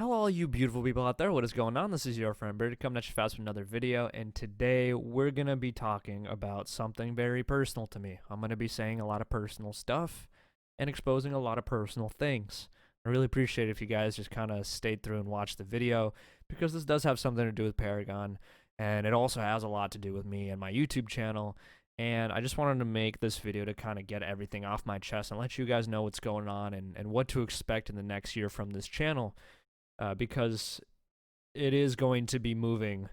Hello, all you beautiful people out there. What is going on? This is your friend Bird coming at you fast with another video, and today we're gonna be talking about something very personal to me. I'm gonna be saying a lot of personal stuff and exposing a lot of personal things. I really appreciate it if you guys just kind of stayed through and watched the video because this does have something to do with Paragon, and it also has a lot to do with me and my YouTube channel. And I just wanted to make this video to kind of get everything off my chest and let you guys know what's going on and what to expect in the next year from this channel because it is going to be moving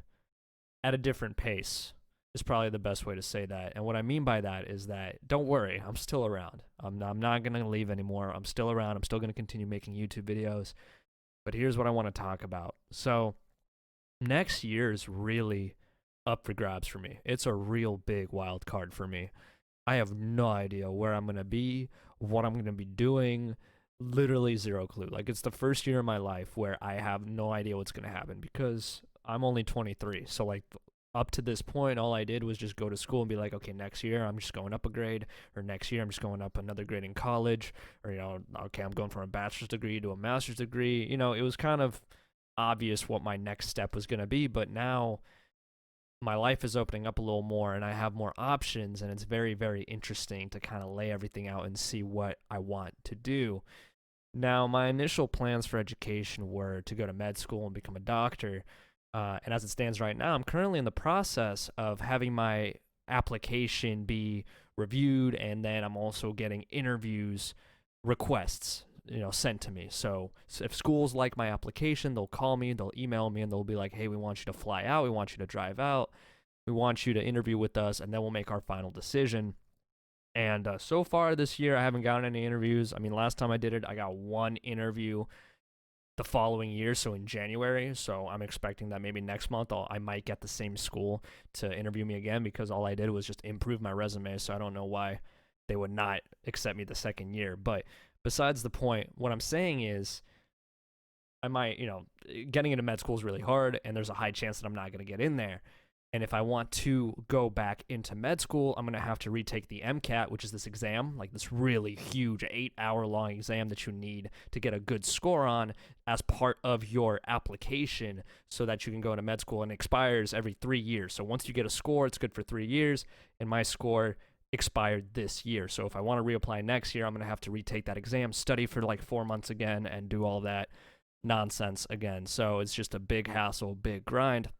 at a different pace is probably the best way to say that. And what I mean by that is that don't worry, I'm still around. I'm not going to leave anymore. I'm still around. I'm still going to continue making YouTube videos. But here's what I want to talk about. So next year is really up for grabs for me. It's a real big wild card for me. I have no idea where I'm going to be, what I'm going to be doing, literally zero clue. Like, it's the first year of my life where I have no idea what's going to happen because I'm only 23. So, like, up to this point, all I did was just go to school and be like, okay, next year I'm just going up a grade, or next year I'm just going up another grade in college, or, okay, I'm going from a bachelor's degree to a master's degree. It was kind of obvious what my next step was going to be, but now my life is opening up a little more and I have more options, and it's very, very interesting to kind of lay everything out and see what I want to do. Now, my initial plans for education were to go to med school and become a doctor. And as it stands right now, I'm currently in the process of having my application be reviewed, and then I'm also getting interviews requests sent to me. So if schools like my application, they'll call me, they'll email me, and they'll be like, hey, we want you to fly out, we want you to drive out, we want you to interview with us, and then we'll make our final decision. And so far this year, I haven't gotten any interviews. I mean, last time I did it, I got one interview the following year, so in January. So I'm expecting that maybe next month I might get the same school to interview me again, because all I did was just improve my resume. So I don't know why they would not accept me the second year. But besides the point, what I'm saying is I might, getting into med school is really hard, and there's a high chance that I'm not going to get in there. And if I want to go back into med school, I'm going to have to retake the MCAT, which is this exam, like this really huge 8-hour long exam that you need to get a good score on as part of your application so that you can go into med school, and it expires every 3 years. So once you get a score, it's good for 3 years, and my score expired this year. So if I want to reapply next year, I'm going to have to retake that exam, study for like 4 months again, and do all that nonsense again. So it's just a big hassle, big grind.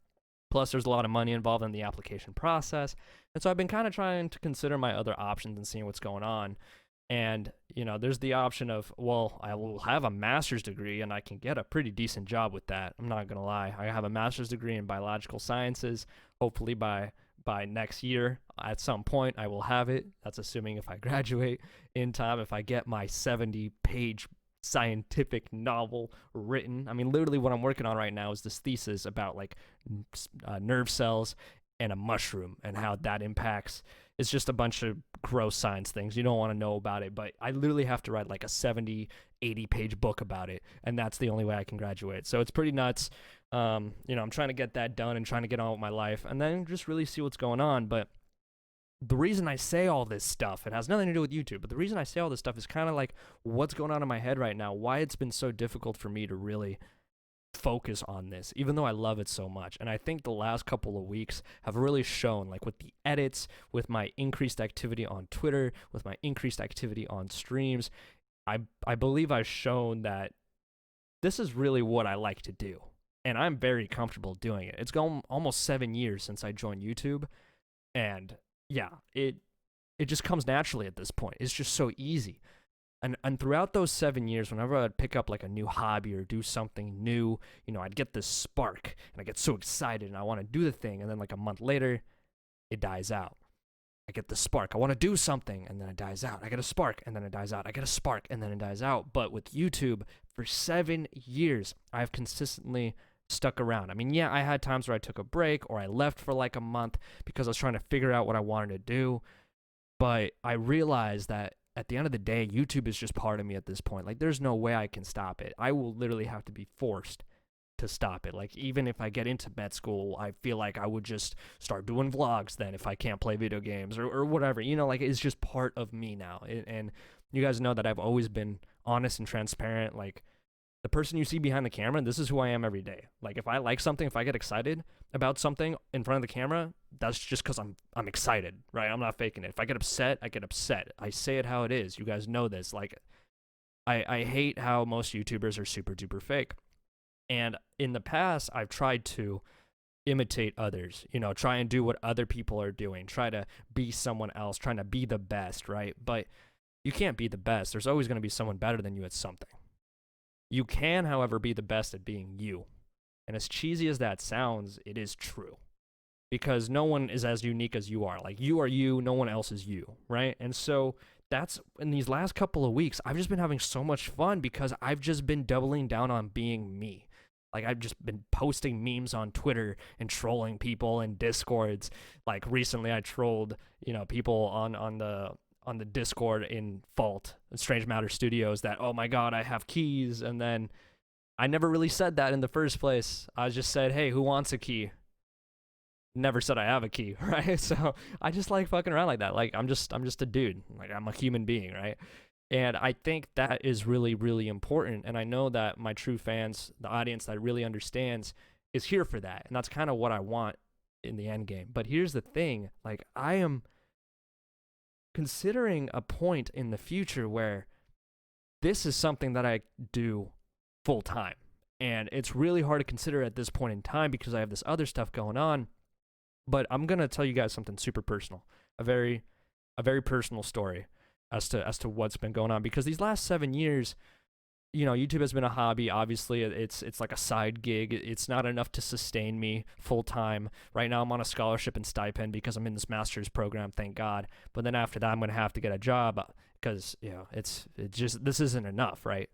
Plus, there's a lot of money involved in the application process. And so I've been kind of trying to consider my other options and seeing what's going on. And, there's the option of, well, I will have a master's degree and I can get a pretty decent job with that. I'm not going to lie. I have a master's degree in biological sciences. Hopefully by next year, at some point, I will have it. That's assuming if I graduate in time, if I get my 70-page scientific novel written. I mean, literally what I'm working on right now is this thesis about like nerve cells and a mushroom and how that impacts. It's just a bunch of gross science things. You don't want to know about it, but I literally have to write like a 80-page book about it, and that's the only way I can graduate. So it's pretty nuts. I'm trying to get that done and trying to get on with my life, and then just really see what's going on. But the reason I say all this stuff, it has nothing to do with YouTube, but the reason I say all this stuff is kind of like what's going on in my head right now, why it's been so difficult for me to really focus on this, even though I love it so much. And I think the last couple of weeks have really shown, like with the edits, with my increased activity on Twitter, with my increased activity on streams, I believe I've shown that this is really what I like to do. And I'm very comfortable doing it. It's gone almost 7 years since I joined YouTube, and yeah, it just comes naturally at this point. It's just so easy. And throughout those 7 years, whenever I'd pick up like a new hobby or do something new, I'd get this spark and I get so excited and I want to do the thing, and then like a month later, it dies out. I get the spark. I want to do something, and then it dies out. I get a spark, and then it dies out. I get a spark, and then it dies out. But with YouTube, for 7 years, I've consistently stuck around. I mean, yeah, I had times where I took a break or I left for like a month because I was trying to figure out what I wanted to do. But I realized that at the end of the day, YouTube is just part of me at this point. Like, there's no way I can stop it. I will literally have to be forced to stop it. Like, even if I get into med school, I feel like I would just start doing vlogs then if I can't play video games or whatever. Like, it's just part of me now. And you guys know that I've always been honest and transparent. Like, The person you see behind the camera, this is who I am every day. Like if I like something, if I get excited about something in front of the camera, that's just because I'm excited, right? I'm not faking it. If I get upset, I get upset. I say it how it is. You guys know this. Like I hate how most YouTubers are super duper fake. And in the past, I've tried to imitate others, try and do what other people are doing, try to be someone else, trying to be the best, right? But you can't be the best. There's always going to be someone better than you at something. You can, however, be the best at being you. And as cheesy as that sounds, it is true. Because no one is as unique as you are. Like, you are you, no one else is you, right? And so that's, in these last couple of weeks, I've just been having so much fun because I've just been doubling down on being me. Like, I've just been posting memes on Twitter and trolling people in Discords. Like, recently I trolled, people on the Discord in Fault, Strange Matter Studios, that, oh my god, I have keys. And then I never really said that in the first place. I just said, hey, who wants a key? Never said I have a key, right? So I just like fucking around like that. Like, I'm just a dude. Like, I'm a human being, right? And I think that is really, really important. And I know that my true fans, the audience that really understands, is here for that. And that's kind of what I want in the end game. But here's the thing. Like, I am considering a point in the future where this is something that I do full time. And it's really hard to consider at this point in time because I have this other stuff going on. But I'm going to tell you guys something super personal, a very personal story as to what's been going on, because these last 7 years, YouTube has been a hobby. Obviously, it's like a side gig. It's not enough to sustain me full time. Right now, I'm on a scholarship and stipend because I'm in this master's program, thank God. But then after that, I'm going to have to get a job because, this isn't enough, right?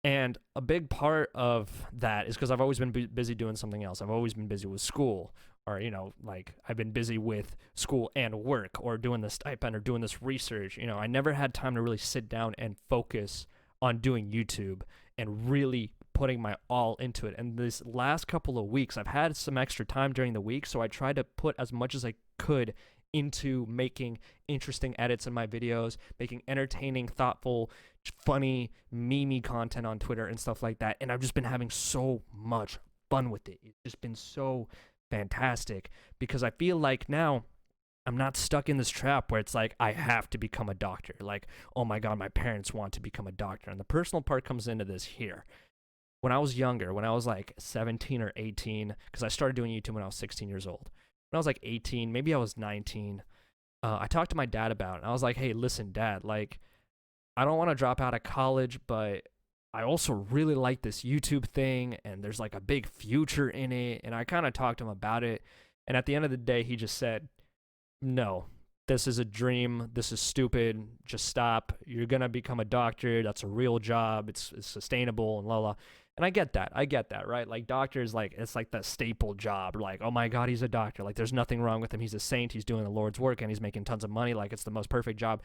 And a big part of that is because I've always been busy doing something else. I've always been busy with school, or, I've been busy with school and work, or doing the stipend, or doing this research. I never had time to really sit down and focus on doing YouTube and really putting my all into it. And this last couple of weeks, I've had some extra time during the week, so I tried to put as much as I could into making interesting edits in my videos, making entertaining, thoughtful, funny, memey content on Twitter and stuff like that. And I've just been having so much fun with it. It's just been so fantastic because I feel like now I'm not stuck in this trap where it's like I have to become a doctor. Like, oh my god, my parents want to become a doctor. And the personal part comes into this here. When I was younger, when I was like 17 or 18, because I started doing YouTube when I was 16 years old. When I was like 18, maybe I was 19, I talked to my dad about it. And I was like, hey, listen, Dad, like, I don't want to drop out of college, but I also really like this YouTube thing, and there's like a big future in it. And I kind of talked to him about it. And at the end of the day, he just said, no, this is a dream. This is stupid. Just stop. You're going to become a doctor. That's a real job. It's sustainable and la la. And I get that, right? Like, doctors, like, it's like the staple job. Like, oh my god, he's a doctor. Like, there's nothing wrong with him. He's a saint. He's doing the Lord's work, and he's making tons of money. Like, it's the most perfect job.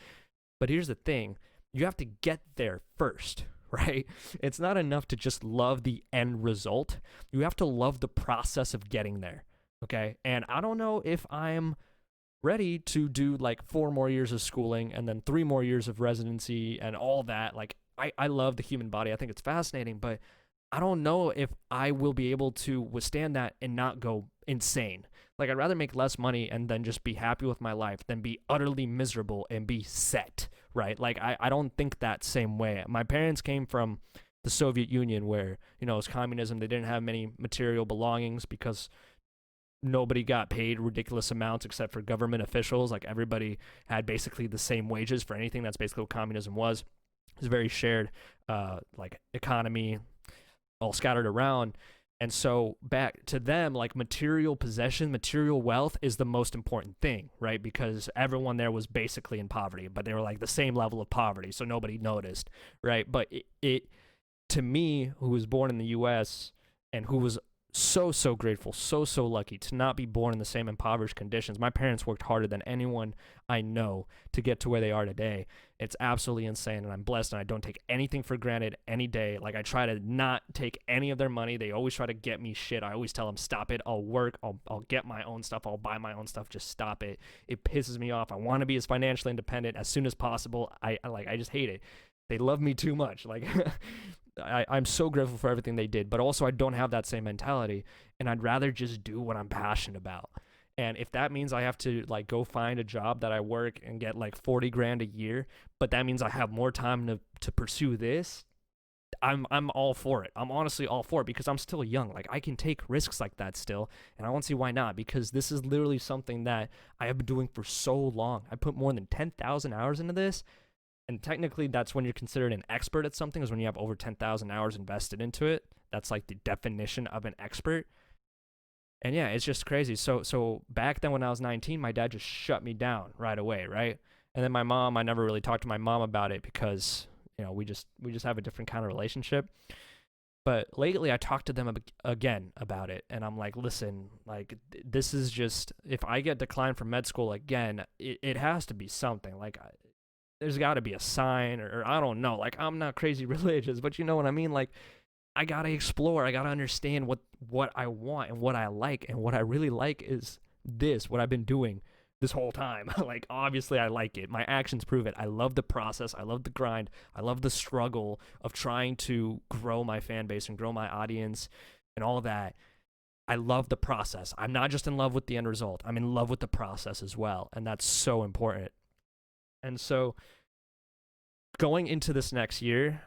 But here's the thing. You have to get there first, right? It's not enough to just love the end result. You have to love the process of getting there, okay? And I don't know if I'm ready to do like 4 more years of schooling and then 3 more years of residency and all that. Like, I love the human body. I think it's fascinating, but I don't know if I will be able to withstand that and not go insane. Like, I'd rather make less money and then just be happy with my life than be utterly miserable and be set, right? Like, I don't think that same way. My parents came from the Soviet Union where, it was communism. They didn't have many material belongings because nobody got paid ridiculous amounts except for government officials. Like, everybody had basically the same wages for anything. That's basically what communism was. It was a very shared, like, economy, all scattered around. And so back to them, like, material possession, material wealth is the most important thing, right? Because everyone there was basically in poverty, but they were like the same level of poverty, so nobody noticed, right? But it to me, who was born in the US and who was so grateful, so lucky to not be born in the same impoverished conditions. My parents worked harder than anyone I know to get to where they are today. It's absolutely insane, and I'm blessed, and I don't take anything for granted any day. Like, I try to not take any of their money. They always try to get me shit. I always tell them, stop it. I'll work. I'll get my own stuff. I'll buy my own stuff. Just stop it. It pisses me off. I want to be as financially independent as soon as possible. I just hate it. They love me too much. Like, I'm so grateful for everything they did, but also I don't have that same mentality, and I'd rather just do what I'm passionate about. And if that means I have to like go find a job that I work and get like 40 grand a year, but that means I have more time to pursue this, I'm all for it. I'm honestly all for it because I'm still young. Like I can take risks like that still, and I don't see why not, because this is literally something that I have been doing for so long. I put more than 10,000 hours into this, and technically that's when you're considered an expert at something, is when you have over 10,000 hours invested into it. That's like the definition of an expert. And yeah, it's just crazy. So back then when I was 19, my dad just shut me down right away, right? And then my mom, I never really talked to my mom about it because, we just have a different kind of relationship. But lately I talked to them again about it, and I'm like, listen, like this is just, if I get declined from med school again, it has to be something. Like there's got to be a sign, or I don't know. Like I'm not crazy religious, but you know what I mean? Like I got to explore. I got to understand what I want and what I like. And what I really like is this, what I've been doing this whole time. Like, obviously, I like it. My actions prove it. I love the process. I love the grind. I love the struggle of trying to grow my fan base and grow my audience and all of that. I love the process. I'm not just in love with the end result. I'm in love with the process as well. And that's so important. And so, going into this next year,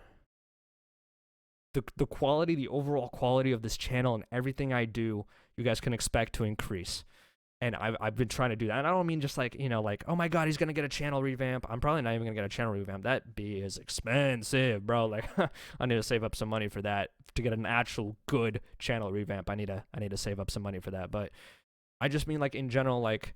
the quality, the overall quality of this channel and everything I do, you guys can expect to increase. And I've been trying to do that. And I don't mean just like, like, oh my God, he's going to get a channel revamp. I'm probably not even going to get a channel revamp. That is expensive, bro. Like, I need to save up some money for that. To get an actual good channel revamp, I need to save up some money for that. But I just mean like in general, like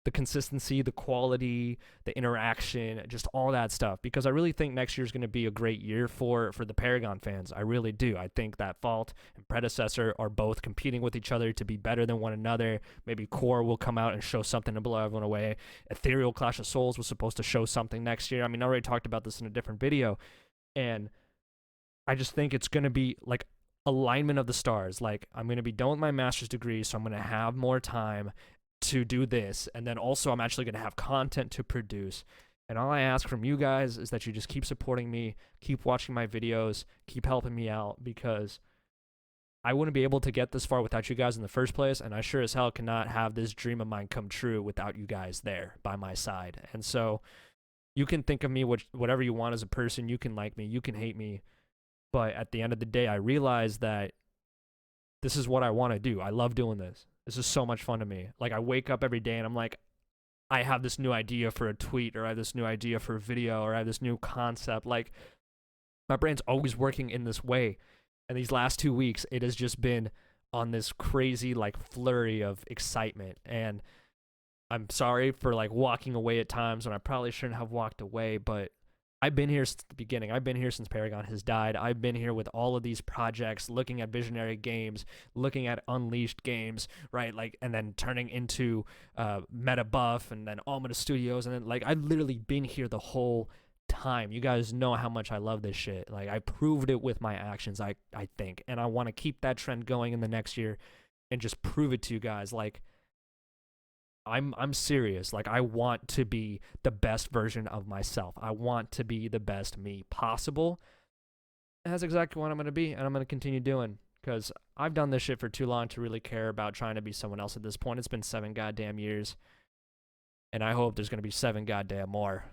the consistency, the quality, the interaction, just all that stuff. Because I really think next year is going to be a great year for the Paragon fans. I really do. I think that Fault and Predecessor are both competing with each other to be better than one another. Maybe Core will come out and show something to blow everyone away. Ethereal Clash of Souls was supposed to show something next year. I mean, I already talked about this in a different video. And I just think it's going to be like alignment of the stars. Like, I'm going to be done with my master's degree, so I'm going to have more time to do this, and then also I'm actually going to have content to produce. And all I ask from you guys is that you just keep supporting me, keep watching my videos, keep helping me out, because I wouldn't be able to get this far without you guys in the first place, and I sure as hell cannot have this dream of mine come true without you guys there by my side. And so you can think of me whatever you want as a person. You can like me, you can hate me, but at the end of the day, I realize that this is what I want to do. I love doing this. This is so much fun to me. Like, I wake up every day and I'm like, I have this new idea for a tweet, or I have this new idea for a video, or I have this new concept. Like, my brain's always working in this way. And these last 2 weeks, it has just been on this crazy, like, flurry of excitement. And I'm sorry for, like, walking away at times when I probably shouldn't have walked away, but I've been here since the beginning. I've been here since Paragon has died. I've been here with all of these projects, looking at visionary games, looking at unleashed games, right? Like, and then turning into Meta Buff, and then Almada Studios, and then like I've literally been here the whole time. You guys know how much I love this shit. Like, I proved it with my actions, I think, and I want to keep that trend going in the next year and just prove it to you guys. Like, I'm serious. Like, I want to be the best version of myself. I want to be the best me possible. And that's exactly what I'm going to be, and I'm going to continue doing, because I've done this shit for too long to really care about trying to be someone else at this point. It's been 7 goddamn years, and I hope there's going to be 7 goddamn more.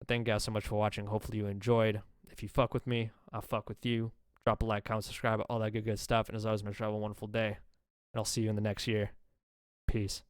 But thank you guys so much for watching. Hopefully you enjoyed. If you fuck with me, I'll fuck with you. Drop a like, comment, subscribe, all that good stuff. And as always, make sure you have a wonderful day, and I'll see you in the next year. Peace.